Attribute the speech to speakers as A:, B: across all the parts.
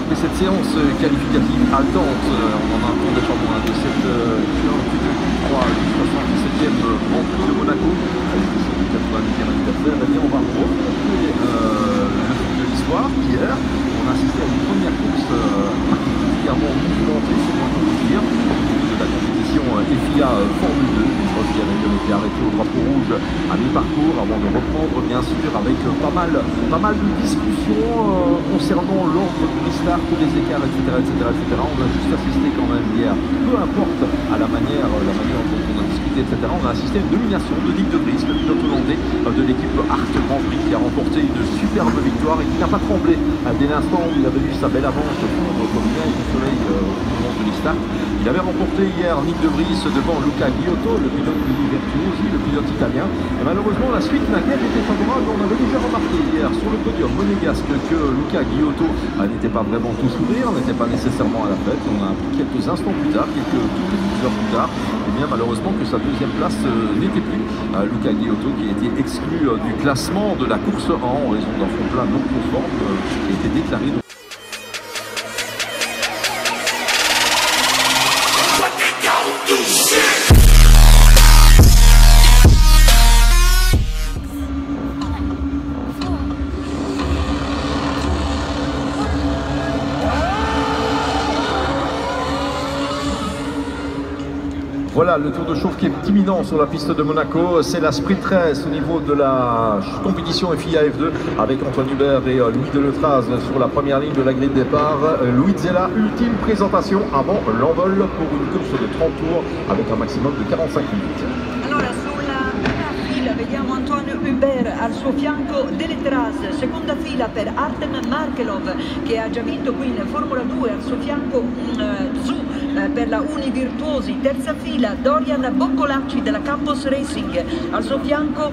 A: après cette séance qualificative haletante, on en a un tour de charbon de cette 77e Grand Prix de Monaco, avec le 90e anniversaire. Et bien, on va remonter le fil de l'histoire. Hier, on a assisté à une première course particulièrement mouvementée, c'est moins qu'on peut dire, de la compétition FIA Formule 2, qui avait été arrêté au drapeau rouge à mi-parcours avant de reprendre bien sûr avec pas mal de discussions concernant l'ordre du restart, les écarts, etc., etc. On a juste assisté quand même hier, peu importe à la manière dont on a discuté, etc. On a assisté à une domination de Nick de Vries, le pilote hollandais de l'équipe Art Grand Prix, qui a remporté une superbe victoire et qui n'a pas tremblé dès l'instant où il avait vu sa belle avance comme bien du soleil au moment de l'estart. Il avait remporté hier Nick de Vries devant Luca Ghiotto, le pilote de Virtuosi, le pilote italien. Et malheureusement, la suite n'a guère été favorable. On avait déjà remarqué hier sur le podium monégasque que Luca Ghiotto n'était pas vraiment tout sourire, n'était pas nécessairement à la fête. On a appris quelques instants plus tard, quelques heures plus tard, et bien malheureusement que sa deuxième place n'était plus. Luca Ghiotto qui était exclu du classement de la course 1 en raison d'un fond plat non conforme qui était déclaré. Voilà le tour de chauffe qui est imminent sur la piste de Monaco. C'est la sprint race au niveau de la compétition FIA F2 avec Antoine Hubert et Louis Deletraz sur la première ligne de la grille de départ. Louis Zella, ultime présentation avant l'envol pour une course de 30 tours avec un maximum de 45 minutes.
B: Allora, sulla prima fila vediamo Antonio Hubert, al suo fianco Deletraz, seconda fila per Artem Markelov che ha già vinto qui in Formula 2, al suo fianco Zhu per la Univirtuosi, terza fila Dorian Boccolacci della Campos Racing, al suo fianco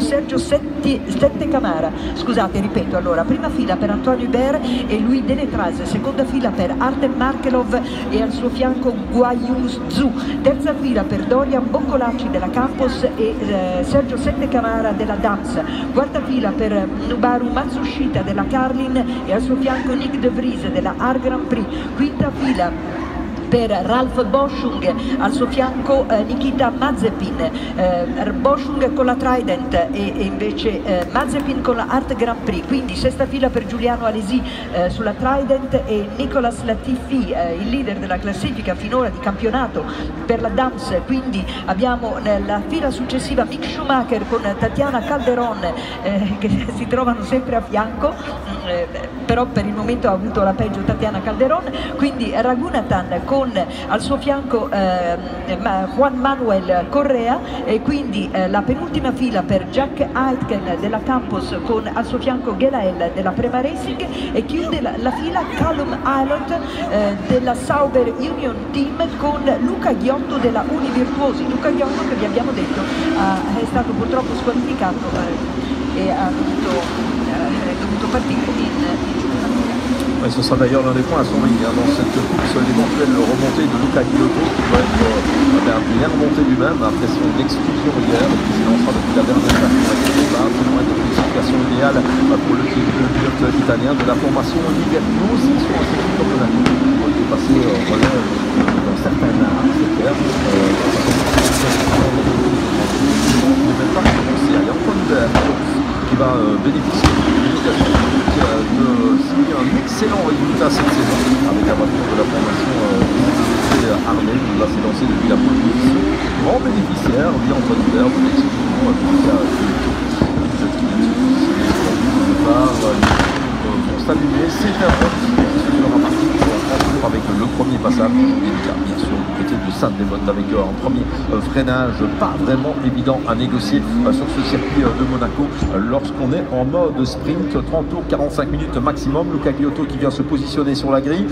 B: Sergio Sette Camara, scusate, ripeto, allora, prima fila per Antonio Hubert e Louis Deletraz, seconda fila per Artem Markelov e al suo fianco Guayus Zhu, terza fila per Dorian Boccolacci della Campos e Sergio Sette Camara della DAMS, quarta fila per Nobuharu Matsushita della Carlin e al suo fianco Nick de Vries della Art Grand Prix, quinta fila per Ralf Boschung, al suo fianco Nikita Mazepin, Boschung con la Trident e invece Mazepin con la Art Grand Prix, quindi sesta fila per Giuliano Alesi sulla Trident e Nicolas Latifi, il leader della classifica finora di campionato per la DAMS, quindi abbiamo nella fila successiva Mick Schumacher con Tatiana Calderon che si trovano sempre a fianco, però per il momento ha avuto la peggio Tatiana Calderon, quindi Raghunathan con al suo fianco Juan Manuel Correa e quindi la penultima fila per Jack Aitken della Campos con al suo fianco Gelael della Prema Racing e chiude la fila Callum Ilott della Sauber Union Team con Luca Ghiotto della Univirtuosi. Luca Ghiotto, che vi abbiamo detto è stato purtroppo squalificato e ha dovuto partire in
A: Et ce sera d'ailleurs l'un des points à surveiller dans cette course, l'éventuelle remontée de Luca Ghiotto qui doit être bien remonté lui-même après son exclusion hier et qui s'est lancé depuis la dernière partie de départ. C'est loin d'être une situation idéale pour le pilote italien de la formation Univirtuosi sur un circuit comme Monaco. Il faut dépasser dans certaines secteurs. Il n'est même pas commencé. Il y a Antoine Hubert qui va bénéficier de signer un excellent résultat cette saison avec la voiture de la formation Harley. Il va s'élancer depuis la pole position. Grand bénéficiaire, dit Antoine Hubert, de l'exclusion vont s'allumer. C'est un bon qui aura parti avec le premier passage, bien sûr, du côté de Sainte-Dévote avec un premier freinage pas vraiment évident à négocier sur ce circuit de Monaco lorsqu'on est en mode sprint, 30 tours, 45 minutes maximum. Luca Ghiotto qui vient se positionner sur la grille,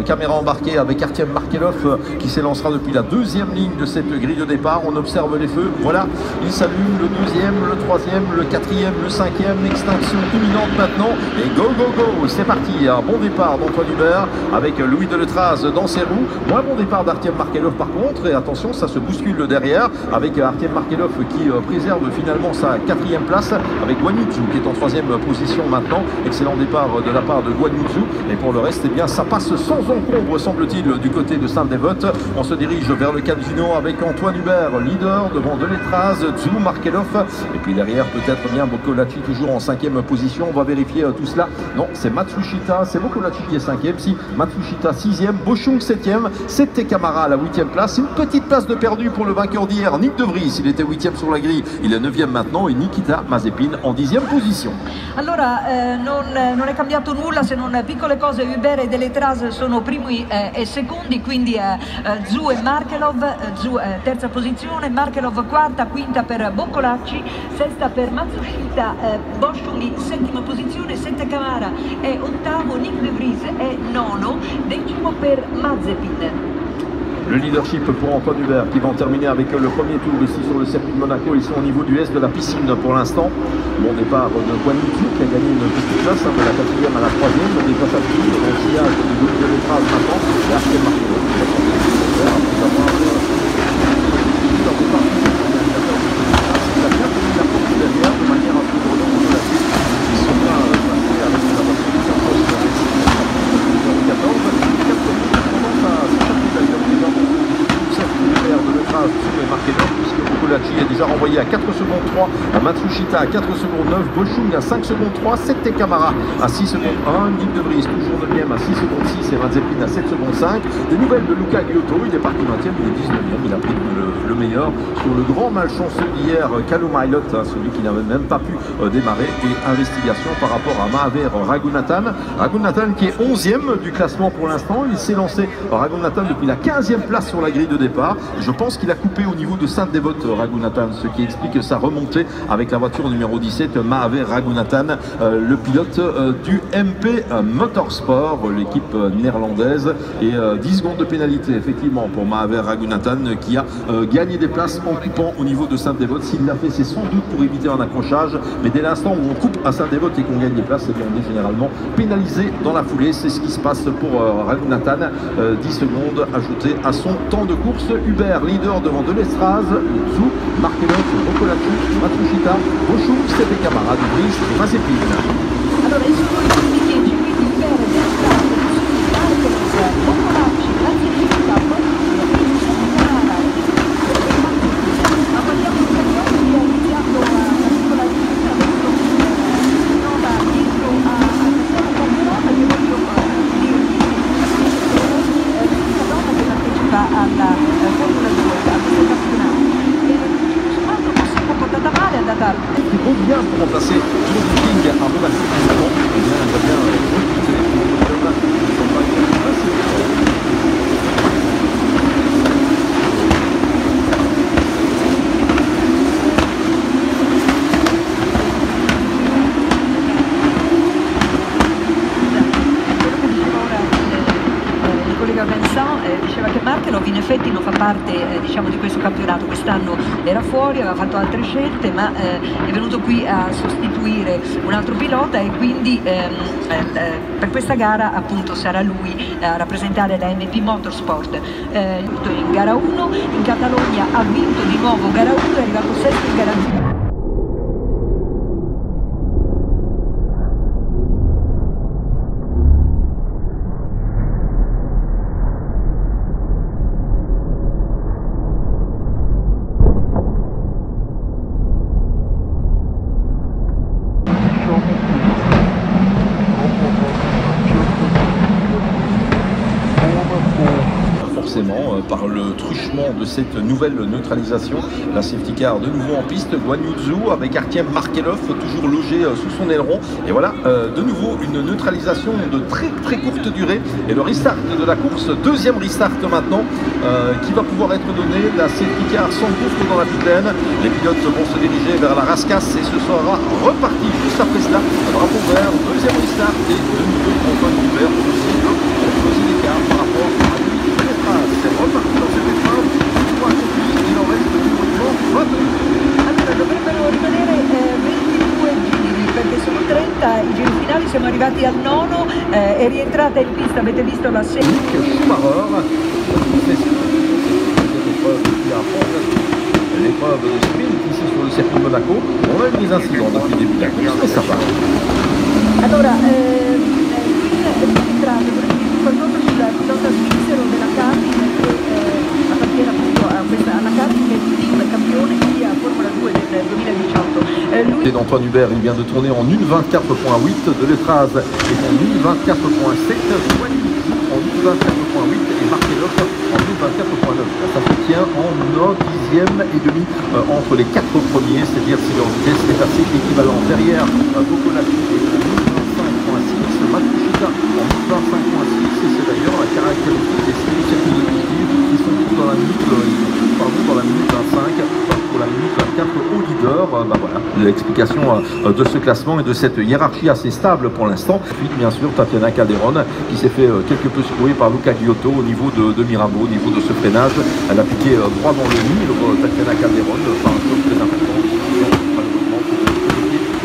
A: caméra embarquée avec Artem Markelov qui s'élancera depuis la deuxième ligne de cette grille de départ. On observe les feux, voilà, il s'allume le deuxième, le troisième, le quatrième, le cinquième, extinction imminente maintenant et go go go, c'est parti, un bon départ d'Antoine Hubert avec Louis Deletraz Deletraz dans ses roues. Moins bon départ d'Artem Markelov par contre, et attention, ça se bouscule derrière avec Artem Markelov qui préserve finalement sa 4e place avec Guan Yu Zhou qui est en 3e position maintenant. Excellent départ de la part de Guan Yu Zhou, et pour le reste, eh bien, ça passe sans encombre semble-t-il du côté de Saint-Dévote. On se dirige vers le Casino avec Antoine Hubert, leader devant Deletraz, Zhou, Markelov, et puis derrière peut-être bien Boccolacci toujours en 5e position. On va vérifier tout cela. Non, c'est Matsushita, c'est Boccolacci qui est 5e, si Matsushita 6e, Bochung 7e, Sette Camara à la 8e place. Une petite place de perdu pour le vainqueur d'hier, Nick De Vries. Il était 8e sur la grille, il est 9e maintenant, et Nikita Mazepin en 10e position.
B: Allora, non è cambiato nulla se non piccole cose. Hubert e Deletraz sono primi e secondi, quindi Zhou e Markelov. Zhou terza posizione, Markelov quarta, quinta per Boccolacci, sesta per Matsushita, Boschung 7ª posizione, Sette Camara è ottavo, Nick De Vries è nono, 10° per Mazepin.
A: Le leadership pour Antoine Hubert qui va en terminer avec le premier tour ici sur le circuit de Monaco. Ils sont au niveau du S de la piscine pour l'instant. Bon départ de Guan Yu Zhou qui a gagné une petite place de la 4e à la 3e. Le dépasse à tout le sillage de Deletraz maintenant. Et Artem Markelov qui va sortir après avoir leur départ. Il a bien tenu la porte derrière de manière un peu brûlante de la piste. Ils sont bien passés avec la voiture qui s'approche de la 14. 4 minutes tendance à s'échapper d'ailleurs déjà pour Deletraz, Zhou et Markelov, puisque Boccolacci est déjà renvoyé à 4 secondes 3, à Matsushita à 4 secondes 9, Bochung à 5 secondes 3, Sette Camara à 6 secondes 1, Nick De Vries toujours 9e à 6 secondes 6 et Mazepin à 7 secondes 5. Des nouvelles de Luca Giotto, il est parti 20e, il est 19e, il a pris le meilleur sur le grand malchanceux d'hier, Callum Ilott, celui qui n'avait même pas pu démarrer, et investigation par rapport à Mahaver Raghunathan. Raghunathan qui est 11e du classement pour l'instant, il s'est lancé Raghunathan depuis la 15e place sur la grille de départ. Je pense qu'il a coupé au niveau de Saint-Dévote Raghunathan, ce qui explique sa remontée avec la voiture numéro 17, Mahaver Raghunathan, le pilote du MP Motorsport, l'équipe néerlandaise, et 10 secondes de pénalité effectivement pour Mahaver Raghunathan qui a gagné des places en coupant au niveau de Saint-Dévote. S'il l'a fait, c'est sans doute pour éviter un accrochage, mais dès l'instant où on coupe à Saint-Dévote et qu'on gagne des places, on est généralement pénalisé dans la foulée. C'est ce qui se passe pour Raghunathan, 10 secondes ajoutées à son temps de course. Hubert, leader devant Deletraz, Zhou, Markelov, Boccolacci, Matsushita, Bochung, Sette Camara, De Vries et Mazepin.
B: Allora, i suoi primi 10, quindi Hubert, Deletraz, Markelov, Boccolacci, Matsushita, Bochung, Sette Camara, ma guardiamo il camion che ha iniziato a piccola discesa verso trova dietro a Cristiano Calderone, che voglio dirvi l'unica donna che partecipa alla Formula 2, a questo campionato. Tutto sommato non si è comportata male, è andata
A: Il faut bien pour remplacer Joe King à Monaco. Eh bien, il va bien recruter
B: diceva che Markelov in effetti non fa parte diciamo di questo campionato, quest'anno era fuori, aveva fatto altre scelte, ma è venuto qui a sostituire un altro pilota e quindi per questa gara appunto sarà lui a rappresentare la MP Motorsport. In gara 1, in Catalogna ha vinto di nuovo gara 1, è arrivato sesto in gara 2.
A: Par le truchement de cette nouvelle neutralisation, la safety car de nouveau en piste, Guan Yu Zhou avec Artem Markelov toujours logé sous son aileron, et voilà de nouveau une neutralisation de très courte durée et le restart de la course, deuxième restart maintenant qui va pouvoir être donné. La safety car s'engouffre dans la pit lane, les pilotes vont se diriger vers la rascasse et ce sera reparti juste après cela. Bravo vert, deuxième restart et de nouveau Antoine Hubert aussi closer l'écart par rapport à c'est reparti dans cette épreuve, il en reste uniquement 22.
B: Allora dovrebbero rimanere 22 giri perché sono 30, i giri finali siamo arrivati al nono, è rientrata in pista, avete visto la serie.
A: Schumacher, l'épreuve de sprint ici sur le circuit de Monaco. On a eu des incidents depuis le début de la course, mais ça va.
B: Allora, qualcosa sul pilota svizzero della Carlin che appartiene appunto alla Carlin, che è il team campione di Formula 2 del 2018.
A: Et d'Antoine Hubert, il vient de tourner en 1.24.8, de Letraz est en 1.24.7, en 1.24.8 et Markelov en 1.24.9. Ça se tient en 1/10e et demi entre les 4 premiers, c'est-à-dire si leur vitesse est assez équivalente. Derrière, Bokolaki est en 1.25.6, Matsushita en 1.25.6, et c'est d'ailleurs la caractéristique des circuits de qui sont tous dans la minute, dans la minute 25, pour la minute 24 au leader. Voilà, l'explication de ce classement et de cette hiérarchie assez stable pour l'instant. Puis bien sûr Tatiana Calderon qui s'est fait quelque peu secouer par Luca Giotto au niveau de Mirabeau, au niveau de ce freinage. Elle a piqué droit dans le mur, Tatiana Calderon, par un choc très important.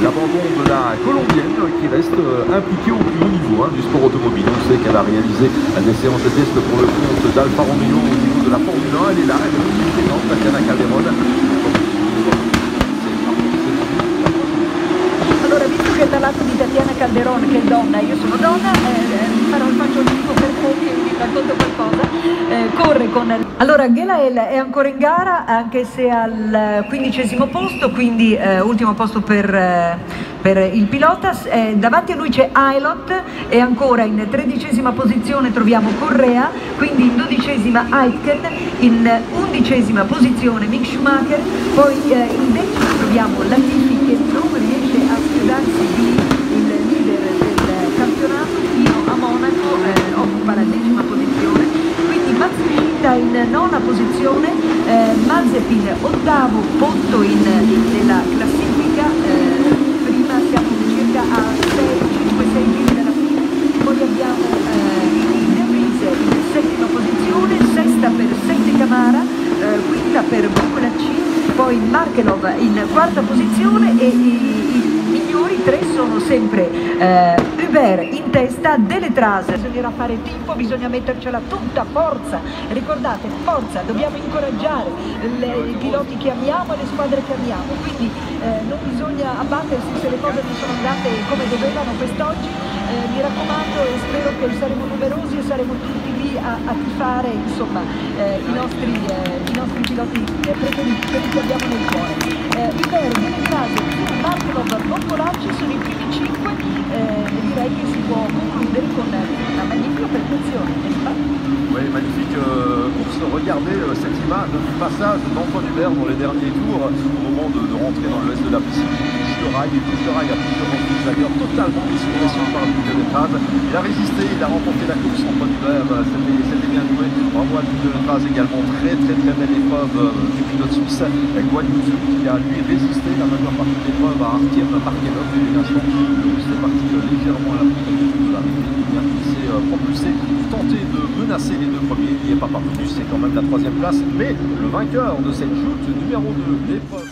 A: L'abandon de la Colombienne qui reste impliquée au plus haut niveau du sport automobile. On sait qu'elle a réalisé des séances de test pour le compte d'Alfa Romeo au niveau de la Formule 1. Elle est là, elle est présente, Tatiana Calderon.
B: Allora, visto che hai parlato di Tatiana Calderon, che è donna, io sono donna, faccio il tipo per pochi e vi racconto qualcosa. Corre con... Allora, Gelael è ancora in gara, anche se al 15° posto, quindi ultimo posto per il pilota. Davanti a lui c'è Ailot e ancora in 13ª posizione troviamo Correa, quindi in 12ª Aitken, in 11ª posizione Mick Schumacher, poi in 10ª troviamo Latifi che non riesce a sfidarsi di il leader del campionato fino a Monaco, occupa la 10ª posizione, quindi Matsushita in 9ª posizione, Mazepin 8º posto nella classifica, prima siamo circa a 5-6 giri dalla fine, poi abbiamo De Vries in 7ª posizione, 6ª per Sette Camara, 5ª per Bokolacci, poi Markelov in 4ª posizione e i migliori tre sono sempre Hubert in testa, Deletraz. Bisognerà fare tempo, bisogna mettercela tutta, forza, ricordate, forza, dobbiamo incoraggiare i piloti che amiamo e le squadre che amiamo, quindi non bisogna abbattersi se le cose non sono andate come dovevano quest'oggi. Mi raccomando e spero che saremo numerosi e saremo tutti lì a tifare, insomma, i nostri piloti preferiti, quelli che abbiamo nel cuore. Hubert, Deletraz, Markelov, Bokolacci sono i primi 5, direi che si può concludere con una magnifica prestazione, n'est-ce pas?
A: Oui, magnifique course. Regardez cette image du passage d'Antoine Hubert dans les derniers tours, au moment de rentrer dans le S de la piste. Il touche de rail à plusieurs reprises d'ailleurs, totalement mis sous pression par le Deletraz. Il a résisté, il a remporté la course. Antoine Hubert, c'était bien joué. Bravo à Deletraz également, très belle épreuve du pilote suisse. Guanyuzu qui a lui résisté la majeure partie de l'épreuve à Artem Markelov. Et dès l'instant, c'est parti légèrement à la première de l'arrivée. Il s'est propulsé, tenté de menacer les deux premiers. Il n'y est pas parvenu, c'est quand même la 3e place. Mais le vainqueur de cette joute numéro 2, l'épreuve.